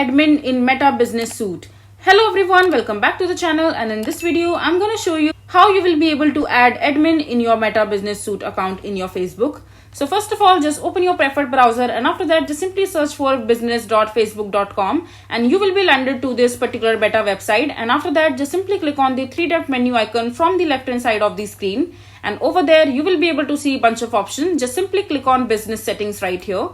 admin in Meta Business Suite. Hello everyone, welcome back to the channel, and in this video I'm going to show you how you will be able to add admin in your Meta Business Suite account in your Facebook. So first of all, just open your preferred browser, and after that just simply search for business.facebook.com and you will be landed to this particular Meta website. And after that just simply click on the three-dot menu icon from the left hand side of the screen, and over there you will be able to see a bunch of options. Just simply click on business settings right here.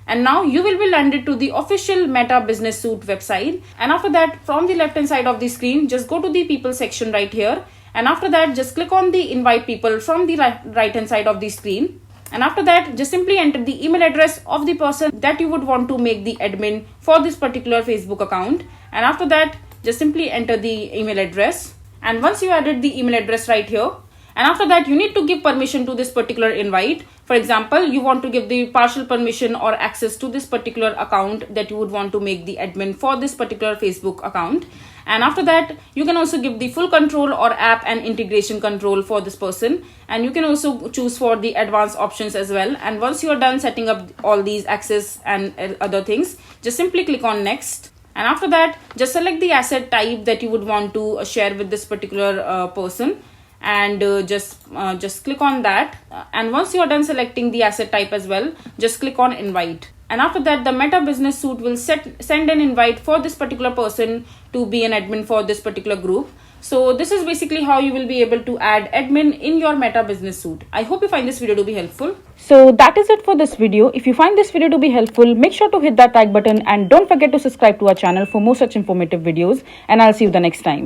And now you will be landed to the official Meta Business Suite website. And after that, from the left hand side of the screen, just go to the people section right here. And after that, just click on the invite people from the right hand side of the screen. And after that, just simply enter the email address of the person that you would want to make the admin for this particular Facebook account. And after that, just simply enter the email address. And once you added the email address right here, and after that, you need to give permission to this particular invite. For example, you want to give the partial permission or access to this particular account that you would want to make the admin for this particular Facebook account. And after that, you can also give the full control or app and integration control for this person. And you can also choose for the advanced options as well. And once you are done setting up all these access and other things, just simply click on next. And after that, just select the asset type that you would want to share with this particular person. And just click on that, and once you are done selecting the asset type as well, just click on invite. And after that, the Meta Business Suite will send an invite for this particular person to be an admin for this particular group. So this is basically how you will be able to add admin in your Meta Business Suite. I hope you find this video to be helpful. So that is it for this video. If you find this video to be helpful, make sure to hit that like button and don't forget to subscribe to our channel for more such informative videos, and I'll see you the next time.